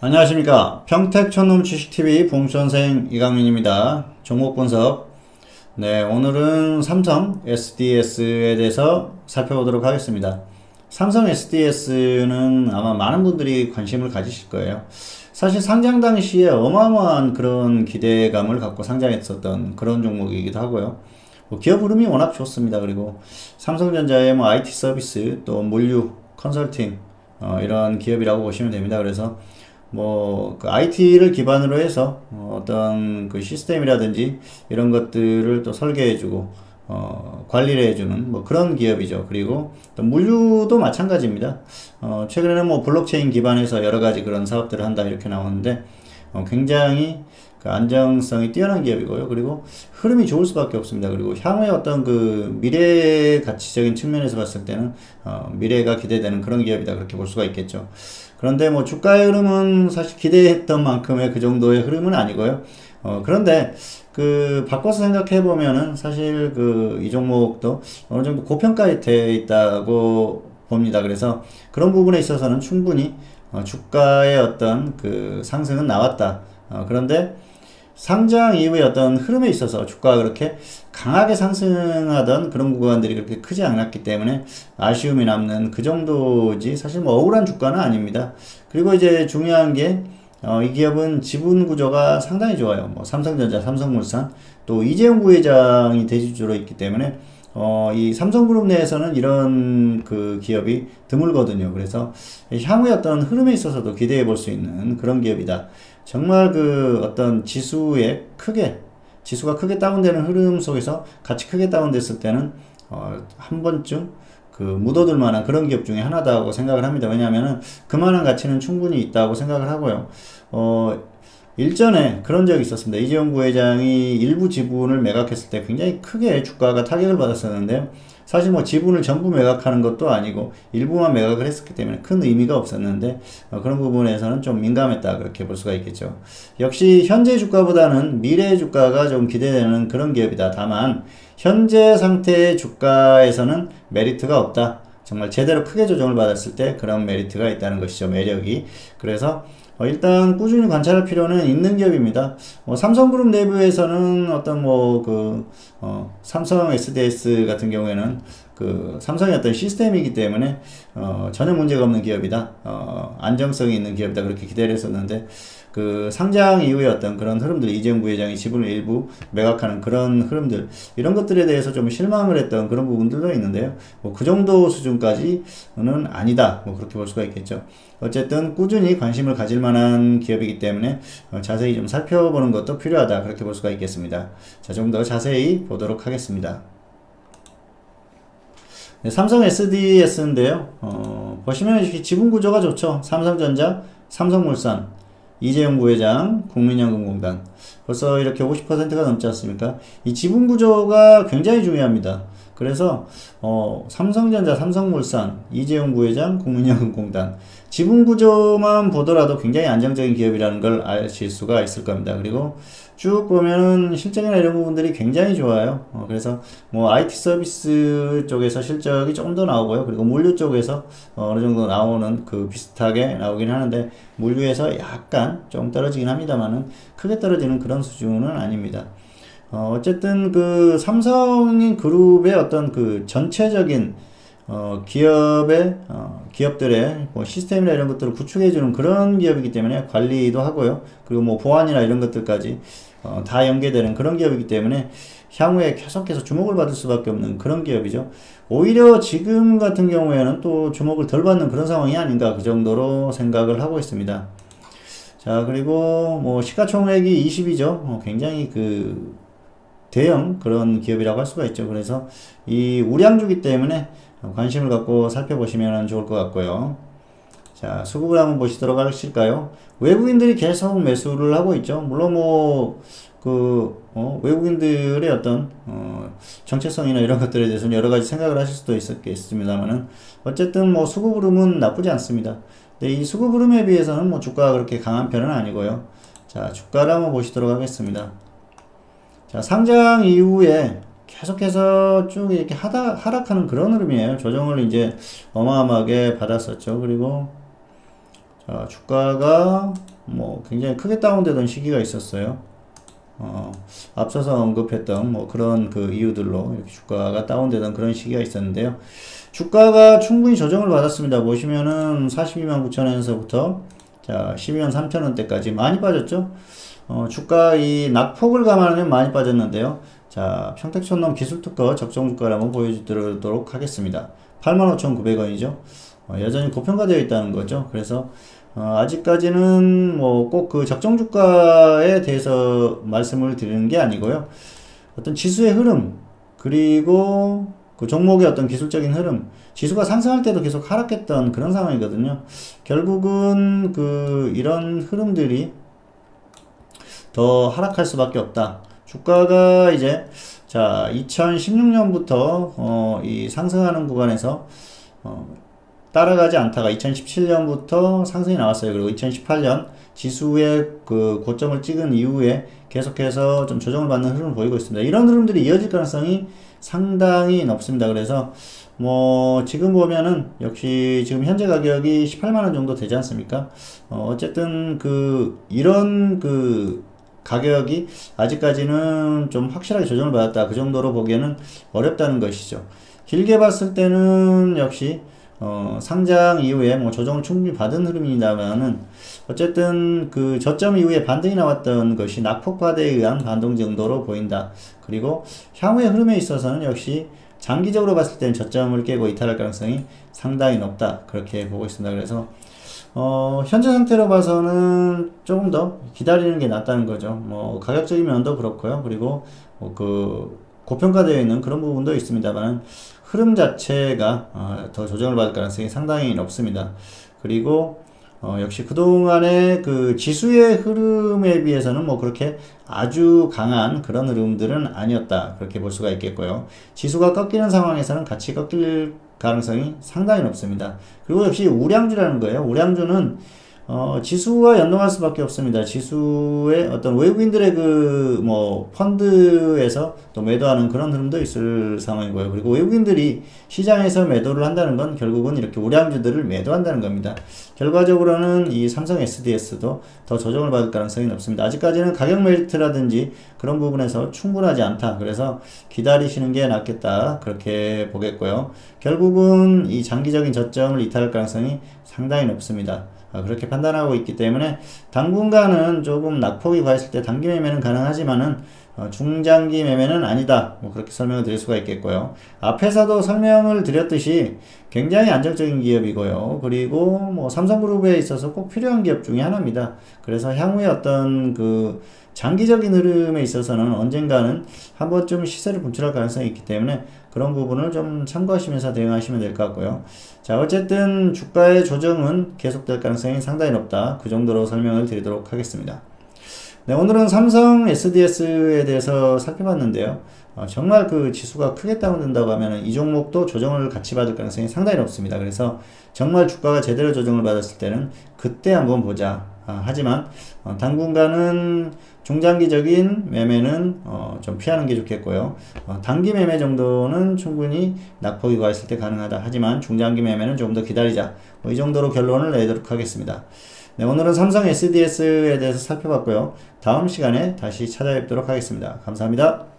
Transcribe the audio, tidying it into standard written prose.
안녕하십니까. 평택촌놈 주식TV 봉선생 이강민입니다. 종목 분석. 네, 오늘은 삼성 SDS에 대해서 살펴보도록 하겠습니다. 삼성 SDS는 아마 많은 분들이 관심을 가지실 거예요. 사실 상장 당시에 어마어마한 그런 기대감을 갖고 상장했었던 그런 종목이기도 하고요. 기업 흐름이 워낙 좋습니다. 그리고 삼성전자의 IT 서비스, 또 물류, 컨설팅, 이런 기업이라고 보시면 됩니다. 그래서 그 IT를 기반으로 해서 어떤 그 시스템이라든지 이런 것들을 또 설계해주고 관리를 해주는 그런 기업이죠. 그리고 또 물류도 마찬가지입니다. 최근에는 블록체인 기반에서 여러 가지 그런 사업들을 한다 이렇게 나오는데 굉장히 그 안정성이 뛰어난 기업이고요. 그리고 흐름이 좋을 수밖에 없습니다. 그리고 향후의 어떤 그 미래 가치적인 측면에서 봤을 때는 미래가 기대되는 그런 기업이다 그렇게 볼 수가 있겠죠. 그런데 주가의 흐름은 사실 기대했던 만큼의 그 정도의 흐름은 아니고요. 그런데 바꿔서 생각해 보면은 사실 이 종목도 어느 정도 고평가에 돼 있다고 봅니다. 그래서 그런 부분에 있어서는 충분히 주가의 어떤 그 상승은 나왔다. 그런데 상장 이후의 어떤 흐름에 있어서 주가가 그렇게 강하게 상승하던 그런 구간들이 그렇게 크지 않았기 때문에 아쉬움이 남는 그 정도지 사실 억울한 주가는 아닙니다. 그리고 이제 중요한 게 이 기업은 지분 구조가 상당히 좋아요. 삼성전자, 삼성물산, 또 이재용 부회장이 대주주로 있기 때문에 이 삼성그룹 내에서는 이런 그 기업이 드물거든요. 그래서 향후의 어떤 흐름에 있어서도 기대해 볼 수 있는 그런 기업이다. 정말 어떤 지수가 크게 다운되는 흐름 속에서 같이 크게 다운됐을 때는 한 번쯤 묻어둘 만한 그런 기업 중에 하나다고 생각을 합니다. 왜냐하면은 그만한 가치는 충분히 있다고 생각을 하고요. 일전에 그런 적이 있었습니다. 이재용 부회장이 일부 지분을 매각했을 때 굉장히 크게 주가가 타격을 받았었는데요. 사실 지분을 전부 매각하는 것도 아니고 일부만 매각을 했었기 때문에 큰 의미가 없었는데 그런 부분에서는 좀 민감했다 그렇게 볼 수가 있겠죠. 역시 현재 주가보다는 미래 주가가 좀 기대되는 그런 기업이다. 다만 현재 상태의 주가에서는 메리트가 없다. 정말 제대로 크게 조정을 받았을 때 그런 메리트가 있다는 것이죠. 매력이. 그래서 일단 꾸준히 관찰할 필요는 있는 기업입니다. 삼성그룹 내부에서는 어떤 삼성 SDS 같은 경우에는 삼성의 어떤 시스템이기 때문에 전혀 문제가 없는 기업이다. 안정성이 있는 기업이다. 그렇게 기대를 했었는데 상장 이후의 어떤 그런 흐름들, 이재용 부회장이 지분을 일부 매각하는 그런 흐름들, 이런 것들에 대해서 좀 실망을 했던 그런 부분들도 있는데요. 그 정도 수준까지는 아니다. 그렇게 볼 수가 있겠죠. 어쨌든 꾸준히 관심을 가질 만한 기업이기 때문에 자세히 좀 살펴보는 것도 필요하다. 그렇게 볼 수가 있겠습니다. 자, 좀 더 자세히 보도록 하겠습니다. 네, 삼성 SDS인데요. 보시면 이렇게 지분 구조가 좋죠. 삼성전자, 삼성물산, 이재용 부회장, 국민연금공단. 벌써 이렇게 50%가 넘지 않습니까? 이 지분 구조가 굉장히 중요합니다. 그래서 삼성전자, 삼성물산, 이재용 부회장, 국민연금공단 지분 구조만 보더라도 굉장히 안정적인 기업이라는 걸 아실 수가 있을 겁니다. 그리고 쭉 보면은 실적이나 이런 부분들이 굉장히 좋아요. 그래서 IT 서비스 쪽에서 실적이 조금 더 나오고요. 그리고 물류 쪽에서 어느 정도 나오는 비슷하게 나오긴 하는데 물류에서 약간 좀 떨어지긴 합니다만은 크게 떨어지는 그런 수준은 아닙니다. 어쨌든 삼성 그룹의 어떤 전체적인 기업들의 시스템이나 이런 것들을 구축해주는 그런 기업이기 때문에 관리도 하고요. 그리고 보안이나 이런 것들까지 다 연계되는 그런 기업이기 때문에 향후에 계속해서 주목을 받을 수밖에 없는 그런 기업이죠. 오히려 지금 같은 경우에는 또 주목을 덜 받는 그런 상황이 아닌가 그 정도로 생각을 하고 있습니다. 자, 그리고 시가총액이 20이죠. 굉장히 대형 그런 기업이라고 할 수가 있죠. 그래서 이 우량주기 때문에 관심을 갖고 살펴보시면 좋을 것 같고요. 자, 수급을 한번 보시도록 하실까요? 외국인들이 계속 매수를 하고 있죠. 물론 외국인들의 어떤 정체성이나 이런 것들에 대해서는 여러 가지 생각을 하실 수도 있겠습니다만은 어쨌든 수급 흐름은 나쁘지 않습니다. 근데 이 수급 흐름에 비해서는 주가가 그렇게 강한 편은 아니고요. 자, 주가를 한번 보시도록 하겠습니다. 자, 상장 이후에 계속해서 쭉 이렇게 하락하는 그런 흐름이에요. 조정을 이제 어마어마하게 받았었죠. 그리고 자, 주가가 뭐 굉장히 크게 다운되던 시기가 있었어요. 앞서서 언급했던 뭐 그런 그 이유들로 이렇게 주가가 다운되던 그런 시기가 있었는데요. 주가가 충분히 조정을 받았습니다. 보시면은 42만 9천원에서부터 자 12만 3천원대까지 많이 빠졌죠. 주가 이 낙폭을 감안하면 많이 빠졌는데요. 자, 평택촌놈 기술특허 적정주가를 한번 보여드리도록 하겠습니다. 85,900원이죠. 여전히 고평가되어 있다는 거죠. 그래서 아직까지는 뭐 꼭 그 적정주가에 대해서 말씀을 드리는 게 아니고요. 어떤 지수의 흐름, 그리고 그 종목의 어떤 기술적인 흐름, 지수가 상승할 때도 계속 하락했던 그런 상황이거든요. 결국은 그 이런 흐름들이 더 하락할 수밖에 없다. 주가가 이제 자 2016년부터 이 상승하는 구간에서 따라가지 않다가 2017년부터 상승이 나왔어요. 그리고 2018년 지수의 그 고점을 찍은 이후에 계속해서 좀 조정을 받는 흐름을 보이고 있습니다. 이런 흐름들이 이어질 가능성이 상당히 높습니다. 그래서 뭐 지금 보면은 역시 지금 현재 가격이 18만원 정도 되지 않습니까? 어쨌든 그 이런 그 가격이 아직까지는 좀 확실하게 조정을 받았다. 그 정도로 보기에는 어렵다는 것이죠. 길게 봤을 때는 역시 상장 이후에 뭐 조정을 충분히 받은 흐름이다면은 어쨌든 그 저점 이후에 반등이 나왔던 것이 낙폭과대에 의한 반동 정도로 보인다. 그리고 향후의 흐름에 있어서는 역시 장기적으로 봤을 때는 저점을 깨고 이탈할 가능성이 상당히 높다. 그렇게 보고 있습니다. 그래서 현재 상태로 봐서는 조금 더 기다리는 게 낫다는 거죠. 뭐 가격적인 면도 그렇고요. 그리고 그 고평가되어 있는 그런 부분도 있습니다만 흐름 자체가 더 조정을 받을 가능성이 상당히 높습니다. 그리고 역시 그동안의 그 지수의 흐름에 비해서는 뭐 그렇게 아주 강한 그런 흐름들은 아니었다. 그렇게 볼 수가 있겠고요. 지수가 꺾이는 상황에서는 같이 꺾일 가능성이 상당히 높습니다. 그리고 역시 우량주라는 거예요. 우량주는 지수와 연동할 수밖에 없습니다. 지수의 어떤 외국인들의 그 뭐 펀드에서 또 매도하는 그런 흐름도 있을 상황이고요. 그리고 외국인들이 시장에서 매도를 한다는 건 결국은 이렇게 우량주들을 매도한다는 겁니다. 결과적으로는 이 삼성 SDS도 더 조정을 받을 가능성이 높습니다. 아직까지는 가격 메리트라든지 그런 부분에서 충분하지 않다. 그래서 기다리시는 게 낫겠다. 그렇게 보겠고요. 결국은 이 장기적인 저점을 이탈할 가능성이 상당히 높습니다. 그렇게 판단하고 있기 때문에 당분간은 조금 낙폭이 과했을 때 단기 매매는 가능하지만은 중장기 매매는 아니다. 뭐 그렇게 설명을 드릴 수가 있겠고요. 앞에서도 설명을 드렸듯이 굉장히 안정적인 기업이고요. 그리고 뭐 삼성그룹에 있어서 꼭 필요한 기업 중에 하나입니다. 그래서 향후에 어떤 그 장기적인 흐름에 있어서는 언젠가는 한 번쯤 시세를 분출할 가능성이 있기 때문에 그런 부분을 좀 참고하시면서 대응하시면 될 것 같고요. 자, 어쨌든 주가의 조정은 계속될 가능성이 상당히 높다. 그 정도로 설명을 드리도록 하겠습니다. 네, 오늘은 삼성 SDS에 대해서 살펴봤는데요. 정말 그 지수가 크게 다운된다고 하면 이 종목도 조정을 같이 받을 가능성이 상당히 높습니다. 그래서 정말 주가가 제대로 조정을 받았을 때는 그때 한번 보자. 하지만 당분간은 중장기적인 매매는 좀 피하는 게 좋겠고요. 단기 매매 정도는 충분히 낙폭이 과했을 때 가능하다. 하지만 중장기 매매는 조금 더 기다리자. 이 정도로 결론을 내도록 하겠습니다. 네, 오늘은 삼성 SDS에 대해서 살펴봤고요. 다음 시간에 다시 찾아뵙도록 하겠습니다. 감사합니다.